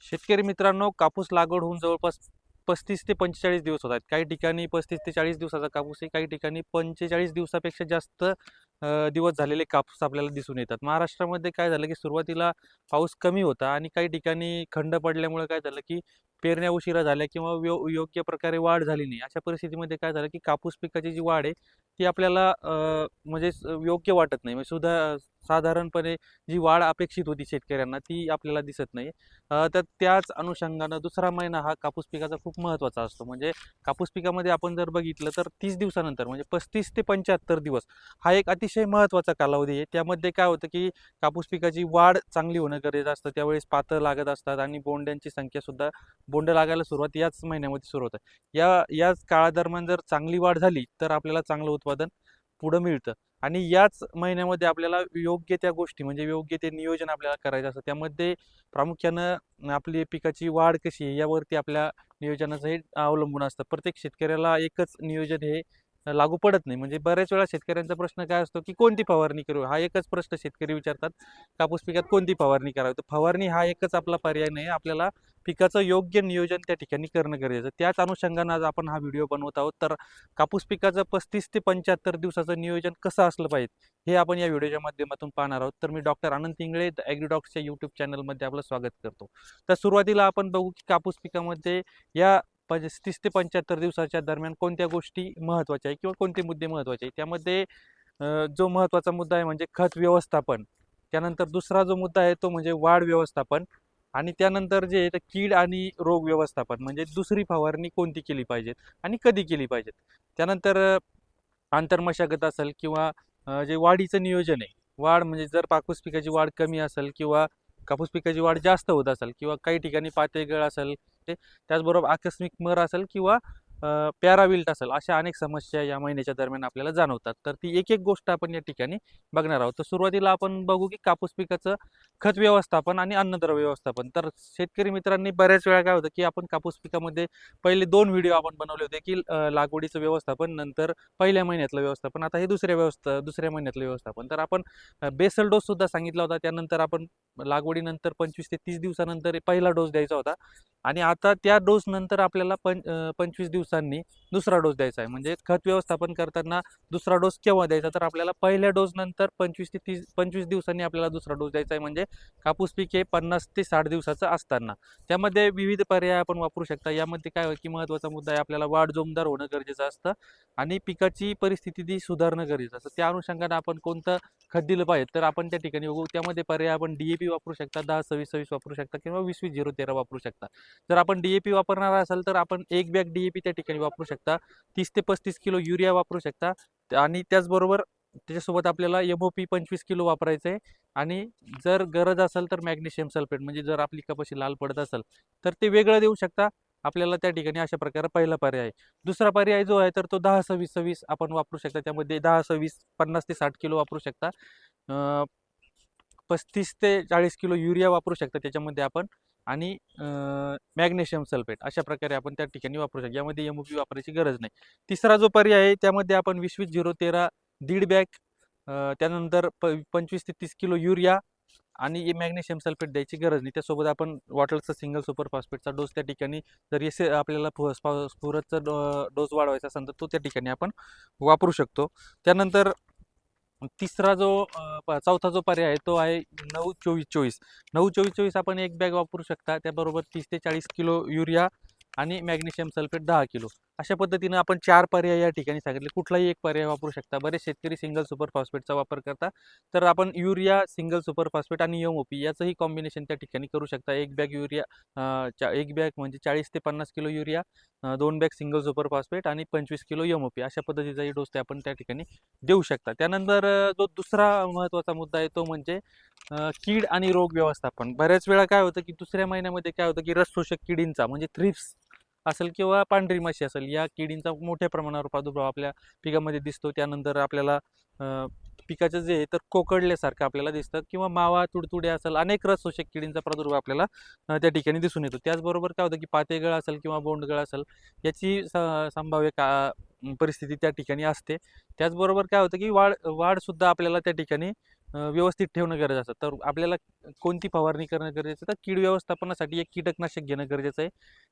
शेतकरी मित्रांनो, कापूस लागवड होऊन जवळपास 35 ते 45 दिवस होत आहेत. काही ठिकाणी 35 ते 40 दिवसाचा कापूस आहे, काही ठिकाणी 45 दिवसापेक्षा जास्त दिवस झालेले कापूस आपल्याला दिसून येतात. महाराष्ट्रामध्ये काय झालं, की सुरुवातीला पाऊस कमी होता आणि काही ठिकाणी खंड पडल्यामुळे काय झालं, की पेरण्या उशिरा झाल्या किंवा योग्य प्रकारे वाढ झाली नाही. अशा परिस्थितीमध्ये काय झालं, की कापूस पिकाची जी वाढ आहे, ती आपल्याला म्हणजे योग्य वाटत नाही. म्हणजे साधारणपणे जी वाढ अपेक्षित होती शेतकऱ्यांना, ती आपल्याला दिसत नाही. तर त्याच अनुषंगानं दुसरा महिना हा कापूस पिकाचा खूप महत्त्वाचा असतो. म्हणजे कापूस पिकामध्ये आपण जर बघितलं तर 30 दिवसानंतर म्हणजे 35 ते 75 दिवस हा एक अतिशय महत्त्वाचा कालावधी आहे. त्यामध्ये काय होतं, की कापूस पिकाची वाढ चांगली होणं गरजेचं असतं. त्यावेळेस पातळ लागत असतात आणि बोंड्यांची संख्यासुद्धा बोंड लागायला सुरुवात याच महिन्यामध्ये सुरू होते. याच काळादरम्यान जर चांगली वाढ झाली तर आपल्याला चांगलं उत्पादन पुढं मिळतं. आणि याच महिन्यामध्ये आपल्याला योग्य त्या गोष्टी म्हणजे योग्य ते नियोजन आपल्याला करायचं असतं. त्यामध्ये प्रामुख्यानं आपली पिकाची वाढ कशी आहे यावरती आपल्या नियोजनाचं हे अवलंबून असतं. प्रत्येक शेतकऱ्याला एकच नियोजन हे लागू पडत नाही. म्हणजे बऱ्याच वेळा शेतकऱ्यांचा प्रश्न काय असतो, की कोणती फवारणी करू? हा एकच प्रश्न शेतकरी विचारतात. कापूस पिकात कोणती फवारणी करावी? तर फवारणी हा एकच आपला पर्याय नाही. आपल्याला पिकाचं योग्य नियोजन त्या ठिकाणी करणं गरजेचं. त्याच अनुषंगानं आज आपण हा व्हिडिओ बनवत आहोत. तर कापूस पिकाचं 35 ते 75 दिवसाचं नियोजन कसं असलं पाहिजे, हे आपण या व्हिडिओच्या माध्यमातून पाहणार आहोत. तर मी डॉक्टर आनंद इंगळे ॲग्रीडॉक्सच्या यूट्यूब चॅनलमध्ये आपलं स्वागत करतो. तर सुरुवातीला आपण बघू की कापूस पिकामध्ये या 35 ते 75 दिवसाच्या दरम्यान कोणत्या गोष्टी महत्त्वाच्या आहे किंवा कोणते मुद्दे महत्त्वाचे आहे. त्यामध्ये जो महत्त्वाचा मुद्दा आहे म्हणजे खत व्यवस्थापन. त्यानंतर दुसरा जो मुद्दा आहे तो म्हणजे वाढ व्यवस्थापन आणि त्यानंतर जे आहे ते कीड आणि रोग व्यवस्थापन म्हणजे दुसरी फवारणी कोणती केली पाहिजे आणि कधी केली पाहिजे. त्यानंतर आंतरमशागत असेल किंवा जे वाढीचं नियोजन आहे. वाढ म्हणजे जर कापूस पिकाची वाढ कमी असेल किंवा कापूस पिकाची वाढ जास्त होत असेल किंवा काही ठिकाणी पातळ गळ असेल, त्याचबरोबर आकस्मिक मर असेल किंवा पॅराविल्ट असेल, अशा अनेक समस्या या महिन्याच्या दरम्यान आपल्याला जाणवतात. तर ती एक एक गोष्ट आपण या ठिकाणी बघणार आहोत. तर सुरुवातीला आपण बघू की कापूस पिकाचं खत व्यवस्थापन आणि अन्नद्रव्य व्यवस्थापन. तर शेतकरी मित्रांनी बऱ्याच वेळा काय होतं, की आपण कापूस पिकामध्ये पहिले 2 व्हिडिओ आपण बनवले होते, की लागवडीचं व्यवस्थापन, नंतर पहिल्या महिन्यातलं व्यवस्थापन. आता हे दुसऱ्या महिन्यातलं व्यवस्थापन. तर आपण बेसल डोस सुद्धा सांगितला होता. त्यानंतर आपण लागवडीनंतर 25 ते 30 दिवसानंतर पहिला डोस द्यायचा होता आणि आता त्या डोस नंतर आपल्याला 25 दिवसांनी दुसरा डोस द्यायचा आहे. म्हणजे खत व्यवस्थापन करताना दुसरा डोस केव्हा द्यायचा, तर आपल्याला पहिल्या डोस नंतर 25 दिवसांनी आपल्याला दुसरा डोस द्यायचा आहे. म्हणजे कापूस पीक हे 50 ते 60 दिवसाचं असताना. त्यामध्ये विविध पर्याय आपण वापरू शकता. यामध्ये काय होईल, की महत्त्वाचा मुद्दा आहे आपल्याला वाढ जोमदार होणं गरजेचं असतं आणि पिकाची परिस्थिती ती सुधारणं गरजेचं असतं. त्या अनुषंगाने आपण कोणतं खत दिलं पाहिजे, तर आपण त्या ठिकाणी बघू. त्यामध्ये पर्याय आपण DAP वापरू शकता, 10-26-26 वापरू शकता किंवा 20-20-0-13 वापरू शकता. जर आपण DAP वापरणार असाल तर आपण एक बॅग DAP त्या ठिकाणी वापरू शकता. 30 ते 35 किलो युरिया वापरू शकता आणि त्याचबरोबर त्याच्यासोबत आपल्याला MOP 25 किलो वापरायचं आहे आणि जर गरज असेल तर मॅग्नेशियम सल्फेट म्हणजे जर आपली कपाशी लाल पडत असेल तर ते वेगळं देऊ शकता. आपल्याला त्या ठिकाणी अशा प्रकारे पहिला पर्याय आहे. दुसरा पर्याय जो आहे तर तो 10-26-26 आपण वापरू शकता. त्यामध्ये 10-26 50 ते 60 किलो वापरू शकता. 35 ते 40 किलो युरिया वापरू शकता त्याच्यामध्ये आपण आणि मॅग्नेशियम सल्फेट अशा प्रकारे आपण त्या ठिकाणी वापरू शकतो. यामध्ये MOP वापरायची गरज नाही. तिसरा जो पर्याय आहे त्यामध्ये आपण 20-20-0-13 दीड बॅग त्यानंतर 25 ते 30 किलो युरिया आणि मॅग्नेशियम सल्फेट द्यायची गरज नाही. त्यासोबत आपण वॉटरचा सिंगल सुपर फॉस्फेटचा डोस त्या ठिकाणी जर आपल्याला स्फुरदचा डोस वाढवायचा असेल तर तो त्या ठिकाणी आपण वापरू शकतो. त्यानंतर तिसरा जो चौथा जो पर्याय आहे तो आहे 9-24-24. 9-24-24 आपण एक बॅग वापरू शकता. त्याबरोबर 30 ते 40 किलो युरिया आणि मॅग्नेशियम सल्फेट 10 किलो. अशा पद्धतीनं आपण 4 पर्याय या ठिकाणी सांगितले. कुठलाही एक पर्याय वापरू शकता. बरेच शेतकरी सिंगल सुपर फॉस्फेटचा वापर करतात. तर आपण युरिया, सिंगल सुपर फॉस्फेट आणि MOP याचंही कॉम्बिनेशन त्या ठिकाणी करू शकता. एक बॅग युरिया एक बॅग म्हणजे 40 ते 50 kilo urea, 2 bag single super phosphate आणि 25 किलो MOP अशा पद्धतीचाही डोस ते आपण त्या ठिकाणी देऊ शकता. त्यानंतर जो दुसरा महत्त्वाचा मुद्दा आहे तो म्हणजे कीड आणि रोग व्यवस्थापन. बऱ्याच वेळा काय होतं, की दुसऱ्या महिन्यामध्ये काय होतं, की रस शोषक किडींचा म्हणजे थ्रिप्स असेल किंवा पांढरी माशी असेल, या किडींचा मोठ्या प्रमाणावर प्रादुर्भाव आपल्या पिकामध्ये दिसतो. त्यानंतर आपल्याला पिकाचं जे आहे तर कोकडल्यासारखं आपल्याला दिसतं किंवा मावा, तुडतुडे असेल, अनेक रस शोषक किडींचा प्रादुर्भाव आपल्याला त्या ठिकाणी दिसून येतो. त्याचबरोबर काय होतं, की पातेगळ असेल किंवा बोंडगळ असेल याची संभाव्य परिस्थिती त्या ठिकाणी असते. त्याचबरोबर काय होतं, की वाढसुद्धा आपल्याला त्या ठिकाणी व्यवस्थित ठेवणं गरजेचं असतं. तर आपल्याला कोणती फवारणी करणं गरजेचं, तर कीड व्यवस्थापनासाठी एक कीटकनाशक घेणं गरजेचं आहे.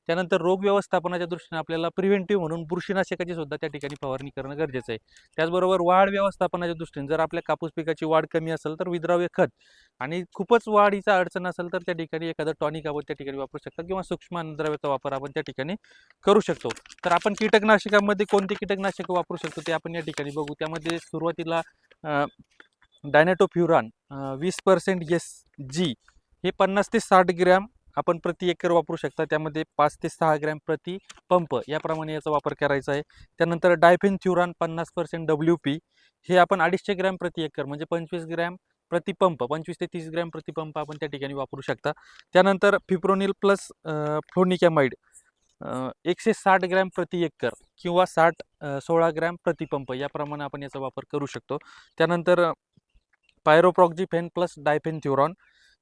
त्यानंतर रोग व्यवस्थापनाच्या दृष्टीने आपल्याला प्रिव्हेंटिव्ह म्हणून बुरशीनाशकाची सुद्धा त्या ठिकाणी फवारणी करणं गरजेचं आहे. त्याचबरोबर वाढ व्यवस्थापनाच्या दृष्टीने जर आपल्या कापूस पिकाची वाढ कमी असेल तर विद्राव्य खत, आणि खूपच वाढीचा अडचण असेल तर त्या ठिकाणी एखादं टॉनिक आपण त्या ठिकाणी वापरू शकता, किंवा सूक्ष्म अन्नद्रव्याचा वापर आपण त्या ठिकाणी करू शकतो. तर आपण कीटकनाशकामध्ये कोणते कीटकनाशक वापरू शकतो ते आपण या ठिकाणी बघू. त्यामध्ये सुरुवातीला डायनेटोफ्युरान 20% एस जी हे 50 ते 60 ग्रॅम आपण प्रति एकर वापरू शकता. त्यामध्ये 5 ते 6 ग्रॅम प्रति पंप याप्रमाणे याचा वापर करायचा आहे. त्यानंतर डायफेनथ्युरान 50% WP हे आपण 250 ग्रॅम प्रति एकर म्हणजे 25 ग्रॅम प्रति पंप, 25 ते 30 ग्रॅम प्रति पंप आपण त्या ठिकाणी वापरू शकता. त्यानंतर फिप्रोनिल प्लस फ्लोनिकॅमाइड 160 ग्रॅम प्रति एकर किंवा 16 ग्रॅम प्रति पंप याप्रमाणे आपण याचा वापर करू शकतो. त्यानंतर पायरोप्रॉक्झिफेन प्लस डायफेनथ्युरॉन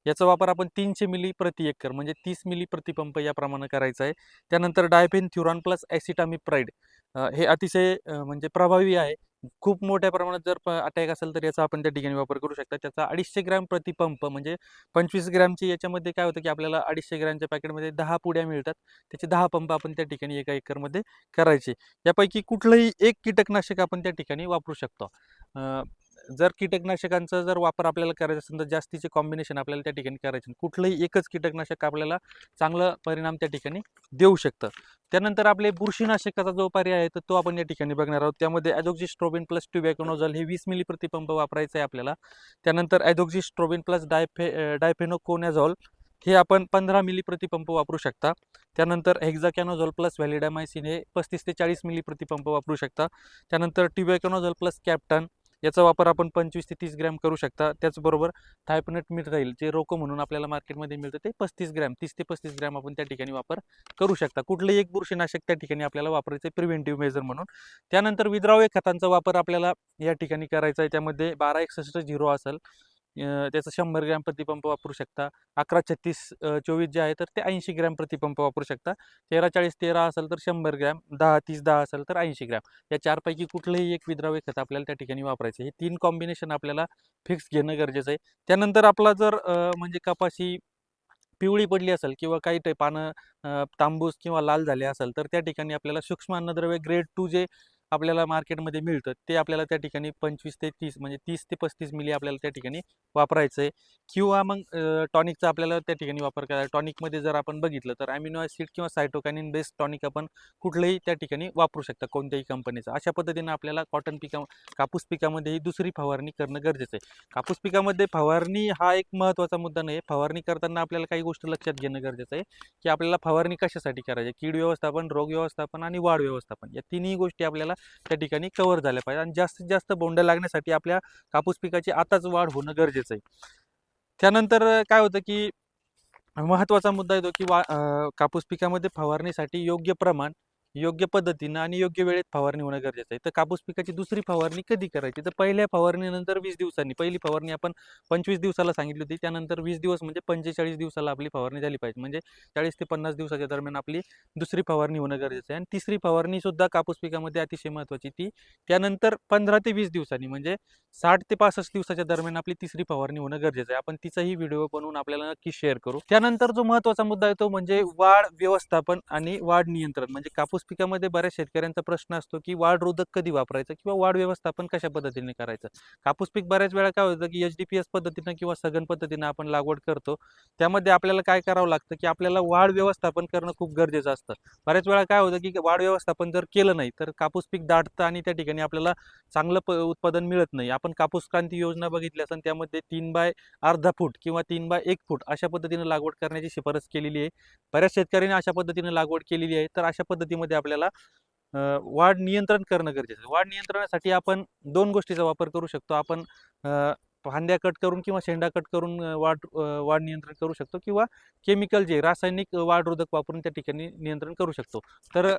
याचा वापर आपण 300 मिली प्रति एकर म्हणजे 30 मिली प्रति पंप याप्रमाणे करायचा आहे. त्यानंतर डायफेनथ्युरॉन प्लस ॲसिटामिप्राइड हे अतिशय म्हणजे प्रभावी आहे. खूप मोठ्या प्रमाणात जर अटॅक असेल तर याचा आपण त्या ठिकाणी वापर करू शकता. त्याचा 250 ग्रॅम प्रति पंप म्हणजे 25 ग्रॅमची याच्यामध्ये काय होतं की आपल्याला 250 ग्रॅमच्या पॅकेटमध्ये 10 पुड्या मिळतात. त्याचे 10 पंप आपण त्या ठिकाणी एका एकरमध्ये करायचे. यापैकी कुठलंही एक कीटकनाशक आपण त्या ठिकाणी वापरू शकतो. जर कीटकनाशकांचा जर वापर आपल्याला करायचा असेल तर जास्तीचे कॉम्बिनेशन आपल्याला त्या ठिकाणी करायचे. कुठलंही एकच कीटकनाशक आपल्याला चांगला परिणाम त्या ठिकाणी देऊ शकतं. त्यानंतर आपले बुरशीनाशकाचा जो पर्याय आहे तर तो आपण या ठिकाणी बघणार आहोत. त्यामध्ये ॲझोक्झिस्ट्रोबिन प्लस ट्युबॅकोनोझॉल हे 20 मिली प्रति पंप वापरायचं आहे आपल्याला. त्यानंतर ॲझोक्झिस्ट्रोबिन प्लस डायफेनोकोनॅझॉल हे आपण 15 मिली प्रति पंप वापरू शकता. त्यानंतर हेक्झाकॅनोझॉल प्लस व्हॅलिडामायसिन हे 35 ते 40 मिली प्रति पंप वापरू शकता. त्यानंतर ट्युबॅकोनोझॉल प्लस कॅप्टन याचा वापर आपण 25 ते 30 ग्रॅम करू शकता. त्याचबरोबर थायपनेट मिथाइल जे रोको म्हणून आपल्याला मार्केटमध्ये मिळतं ते 35 ग्रॅम 30 ते 35 ग्रॅम आपण त्या ठिकाणी वापर करू शकता. कुठलंही एक बुरशीनाशक त्या ठिकाणी आपल्याला वापरायचं आहे प्रिव्हेंटिव्ह मेजर म्हणून. त्यानंतर विद्राव्य खतांचा वापर आपल्याला या ठिकाणी करायचा आहे. त्यामध्ये 1261 असेल त्याचं 100 ग्रॅम प्रतिपंप वापरू शकता. 1136 24 जे आहे तर ते 80 ग्रॅम प्रतिपंप वापरू शकता. 1340 असेल तर 100 ग्रॅम, 1030 असेल तर 80 ग्रॅम. या चारपैकी कुठलंही एक विद्राव्य खत आपल्याला त्या ठिकाणी वापरायचं. हे 3 कॉम्बिनेशन आपल्याला फिक्स घेणं गरजेचं आहे. त्यानंतर आपला जर म्हणजे कपाशी पिवळी पडली असेल किंवा काही ते पानं तांबूस किंवा लाल झाले असेल तर त्या ठिकाणी आपल्याला सूक्ष्म अन्नद्रव्य ग्रेड 2 जे आपल्याला मार्केटमध्ये मिळतं ते आपल्याला त्या ठिकाणी 25 ते 30 म्हणजे 30 ते 35 मिली आपल्याला त्या ठिकाणी वापरायचं आहे. किंवा मग टॉनिकचा आपल्याला त्या ठिकाणी वापर करायचा. टॉनिकमध्ये जर आपण बघितलं तर अॅमिनो ॲसिड किंवा सायटोकायनिन बेस्ड टॉनिक आपण कुठलंही त्या ठिकाणी वापरू शकता कोणत्याही कंपनीचं. अशा पद्धतीनं आपल्याला कापूस पिकामध्ये ही दुसरी फवारणी करणं गरजेचं आहे. कापूस पिकामध्ये फवारणी हा एक महत्त्वाचा मुद्दा नाही. फवारणी करताना आपल्याला काही गोष्टी लक्षात घेणं गरजेचं आहे की आपल्याला फवारणी कशासाठी करायची. कीड व्यवस्थापन, रोग व्यवस्थापन आणि वाढ व्यवस्थापन या तिन्ही गोष्टी आपल्याला त्या ठिकाणी कव्हर झाल्या पाहिजे. आणि जास्तीत जास्त बोंड लागण्यासाठी आपल्या कापूस पिकाची आताच वाढ होणं गरजेचं आहे. त्यानंतर काय होतं की महत्त्वाचा मुद्दा येतो की कापूस पिकामध्ये फवारणीसाठी योग्य प्रमाण, योग्य पद्धतीनं आणि योग्य वेळेत फवारणी होणं गरजेचं आहे. तर कापूस पिकाची दुसरी फवारणी कधी करायची, तर पहिल्या फवारणीनंतर 20 दिवसांनी. पहिली फवारणी आपण 25 दिवसाला सांगितली होती. त्यानंतर 20 दिवस म्हणजे 45 दिवसाला आपली फवारणी झाली पाहिजे. म्हणजे 40 ते 50 दिवसाच्या दरम्यान आपली दुसरी फवारणी होणं गरजेचं आहे. आणि तिसरी फवारणी सुद्धा कापूस पिकामध्ये अतिशय महत्त्वाची, ती त्यानंतर 15 ते 20 दिवसांनी म्हणजे 60 ते 65 दिवसाच्या दरम्यान आपली तिसरी फवारणी होणं गरजेचं आहे. आपण तिचाही व्हिडिओ बनवून आपल्याला नक्की शेअर करू. त्यानंतर जो महत्त्वाचा मुद्दा येतो म्हणजे वाढ व्यवस्थापन आणि वाढ नियंत्रण. म्हणजे कापूस पिकामध्ये बऱ्याच शेतकऱ्यांचा प्रश्न असतो की वाढ रोधक कधी वापरायचं किंवा वाढ व्यवस्थापन कशा पद्धतीने करायचं. कापूस पीक बऱ्याच वेळा काय होतं की HDPS पद्धतीनं किंवा सघन पद्धतीनं आपण लागवड करतो. त्यामध्ये आपल्याला काय करावं लागतं की आपल्याला वाढ व्यवस्थापन करणं खूप गरजेचं असतं. बऱ्याच वेळा काय होतं की वाढ व्यवस्थापन जर केलं नाही तर कापूस पीक दाटतं आणि त्या ठिकाणी आपल्याला चांगलं उत्पादन मिळत नाही. आपण कापूस क्रांती योजना बघितली असेल, त्यामध्ये 3 बाय अर्धा फूट किंवा 3 बाय 1 फूट अशा पद्धतीने लागवड करण्याची शिफारस केलेली आहे. बऱ्याच शेतकऱ्यांनी अशा पद्धतीने लागवड केलेली आहे. तर अशा पद्धतीमध्ये आपल्याला वाढ नियंत्रण करणं गरजेचं आहे. वाढ नियंत्रणासाठी आपण 2 गोष्टीचा वापर करू शकतो. आपण फांद्या कट करून किंवा शेंडा कट करून वाढ नियंत्रण करू शकतो, किंवा केमिकल जे रासायनिक वाढ रोधक वापरून त्या ठिकाणी नियंत्रण करू शकतो. तर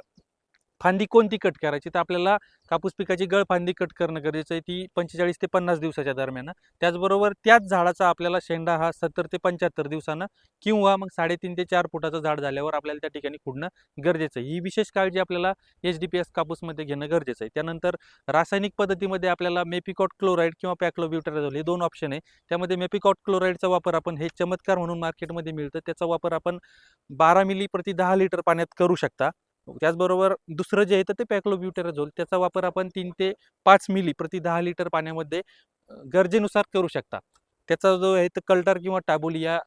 फांदी कोणती कट करायची, तर आपल्याला कापूस पिकाची गळफांदी कट करणं गरजेचं आहे, ती 45 ते 50 दिवसाच्या दरम्यान. त्याचबरोबर त्याच झाडाचा आपल्याला शेंडा हा 70 ते 75 दिवसानं किंवा मग 3.5 ते 4 फुटाचं झाड झाल्यावर आपल्याला त्या ठिकाणी खुडणं गरजेचं आहे. ही विशेष काळजी आपल्याला HDPS कापूसमध्ये घेणं गरजेचं आहे. त्यानंतर रासायनिक पद्धतीमध्ये आपल्याला मेपिकॉट क्लोराईड किंवा पॅक्लोब्युटॅराझोल हे 2 ऑप्शन आहे. त्यामध्ये मेपिकॉट क्लोराईडचा वापर आपण, हे चमत्कार म्हणून मार्केटमध्ये मिळतं, त्याचा वापर आपण 12 मिली प्रति 10 लिटर पाण्यात करू शकता. त्याचबरोबर दुसरं जे आहे तर ते पॅक्लोब्युटॅराझोल, त्याचा वापर आपण 3 ते 5 मिली प्रति 10 लिटर पाण्यामध्ये गरजेनुसार करू शकता. त्याचा जो आहे तर कल्टर किंवा टाबोलिया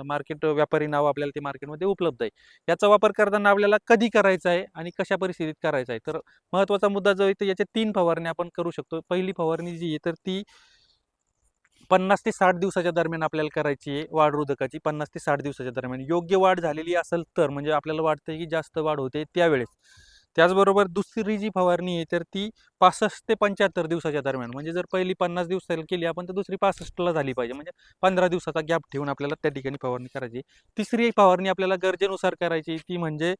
मार्केट व्यापारी नाव आपल्याला ते मार्केटमध्ये उपलब्ध आहे. याचा वापर करताना आपल्याला कधी करायचा आहे आणि कशा परिस्थितीत करायचा आहे, तर महत्त्वाचा मुद्दा जो आहे तर याच्या 3 फवारण्या आपण करू शकतो. पहिली फवारणी जी आहे तर ती 50 ते 60 दिवसाच्या दरम्यान आपल्याला करायची आहे, वाढ रोधकाची 50 ते 60 दिवसाच्या दरम्यान. योग्य वाढ झालेली असेल तर, म्हणजे आपल्याला वाटतं की जास्त वाढ होते त्यावेळेस. त्याचबरोबर दुसरी जी फवारणी आहे तर ती 65 ते 75 दिवसाच्या दरम्यान, म्हणजे जर पहिली 50 दिवसाला केली आपण तर दुसरी 65ला झाली पाहिजे, म्हणजे 15 दिवसाचा गॅप ठेवून आपल्याला त्या ठिकाणी फवारणी करायची. तिसरी फवारणी आपल्याला गरजेनुसार करायची, ती म्हणजे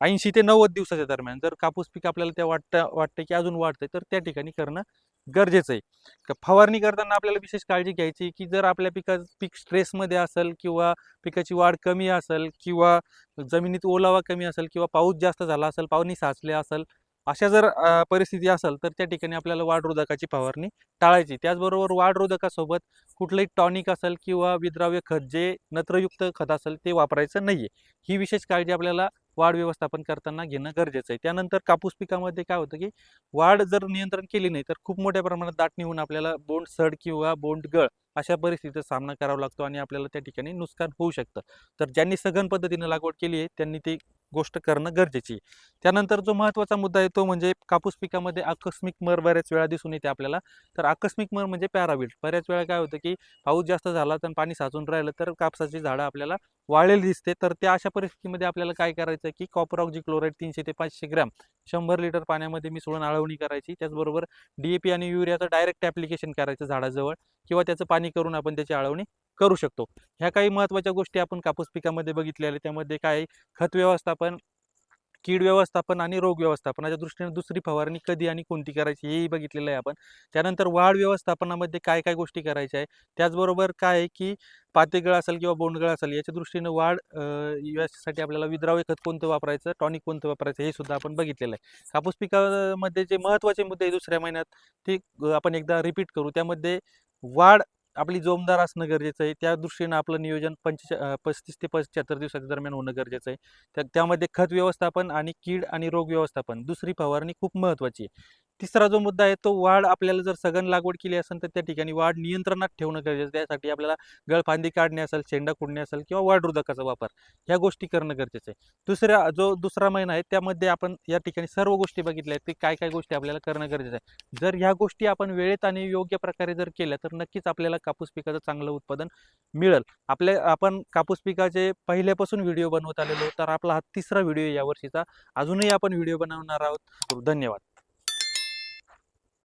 80 ते 90 दिवसाच्या दरम्यान. जर कापूस पीक आपल्याला त्या वाटतं की अजून वाढतंय तर त्या ठिकाणी करणं गरजेचं आहे. फवारणी करताना आपल्याला विशेष काळजी घ्यायची की जर आपल्या पीक स्ट्रेसमध्ये असेल किंवा पिकाची वाढ कमी असेल किंवा जमिनीत ओलावा कमी असेल किंवा पाऊस जास्त झाला असेल, पाणी साचले असेल, अशा जर परिस्थिती असेल तर त्या ठिकाणी आपल्याला वाढरोधकाची फवारणी टाळायची. त्याचबरोबर वाढरोधकासोबत कुठलंही टॉनिक असेल किंवा विद्राव्य खत, जे नत्रयुक्त खत असेल ते वापरायचं नाहीये. ही विशेष काळजी आपल्याला वाढ व्यवस्थापन करताना घेणं गरजेचं आहे. त्यानंतर कापूस पिकामध्ये काय होतं की वाढ जर नियंत्रण केली नाही तर खूप मोठ्या प्रमाणात दाटणी होऊन आपल्याला बोंड सड किंवा बोंड गळ अशा परिस्थितीचा सामना करावा लागतो आणि आपल्याला त्या ठिकाणी नुकसान होऊ शकतं. तर ज्यांनी सघन पद्धतीने लागवड केली आहे त्यांनी ती गोष्ट करणं गरजेची आहे. त्यानंतर जो महत्त्वाचा मुद्दा आहे तो म्हणजे कापूस पिकामध्ये आकस्मिक मर बऱ्याच वेळा दिसून येते आपल्याला. तर आकस्मिक मर म्हणजे पॅराविल्ट. बऱ्याच वेळा काय होतं की पाऊस जास्त झाला तर पाणी साचून राहिलं तर कापसाची झाडं आपल्याला वाळलेली दिसते. तर त्या अशा परिस्थितीमध्ये आपल्याला काय करायचं की कॉपर ऑक्झिक्लोराईड 300 ते 500 ग्रॅम 100 लिटर पाण्यामध्ये मिसळून आळवणी करायची. त्याचबरोबर DAP आणि युरियाचं डायरेक्ट ॲप्लिकेशन करायचं झाडाजवळ किंवा त्याचं पाणी करून आपण त्याची आळवणी करू शकतो. ह्या काही महत्त्वाच्या गोष्टी आपण कापूस पिकामध्ये बघितलेल्या. त्यामध्ये काय, खत व्यवस्थापन, कीड व्यवस्थापन आणि रोग व्यवस्थापनाच्या दृष्टीने दुसरी फवारणी कधी आणि कोणती करायची हेही बघितलेलं आहे आपण. त्यानंतर वाढ व्यवस्थापनामध्ये काय काय गोष्टी करायच्या आहे. त्याचबरोबर काय आहे की पातेगळ असेल किंवा बोंडगळ असेल याच्या दृष्टीने वाढ यासाठी आपल्याला विद्राव्य खत कोणतं वापरायचं, टॉनिक कोणतं वापरायचं हे सुद्धा आपण बघितलेलं आहे. कापूस पिकामध्ये जे महत्त्वाचे मुद्दे दुसऱ्या महिन्यात ते आपण एकदा रिपीट करू. त्यामध्ये वाढ आपली जोमदार असणं गरजेचं आहे. त्या दृष्टीनं आपलं नियोजन 35 ते 75 दिवसाच्या दरम्यान होणं गरजेचं आहे. त्यामध्ये खत व्यवस्थापन आणि कीड आणि रोग व्यवस्थापन, दुसरी फवारणी खूप महत्त्वाची आहे. तिसरा जो मुद्दा आहे तो वाढ, आपल्याला जर सघन लागवड केली असेल तर त्या ठिकाणी वाढ नियंत्रणात ठेवणं गरजेचं. त्यासाठी आपल्याला गळफांदी काढणे असेल, शेंडा कुडणे असेल किंवा वाढरोधकाचा वापर, ह्या गोष्टी करणं गरजेचं आहे. दुसरा महिना आहे त्यामध्ये आपण या ठिकाणी सर्व गोष्टी बघितल्या आहेत की काय काय गोष्टी आपल्याला करणं गरजेचं आहे. जर ह्या गोष्टी आपण वेळेत आणि योग्य प्रकारे जर केल्या तर नक्कीच आपल्याला कापूस पिकाचं चांगलं उत्पादन मिळेल. आपण कापूस पिकाचे पहिल्यापासून व्हिडिओ बनवत आलेलो, तर आपला हा तिसरा व्हिडिओ या वर्षीचा. अजूनही आपण व्हिडिओ बनवणार आहोत. धन्यवाद.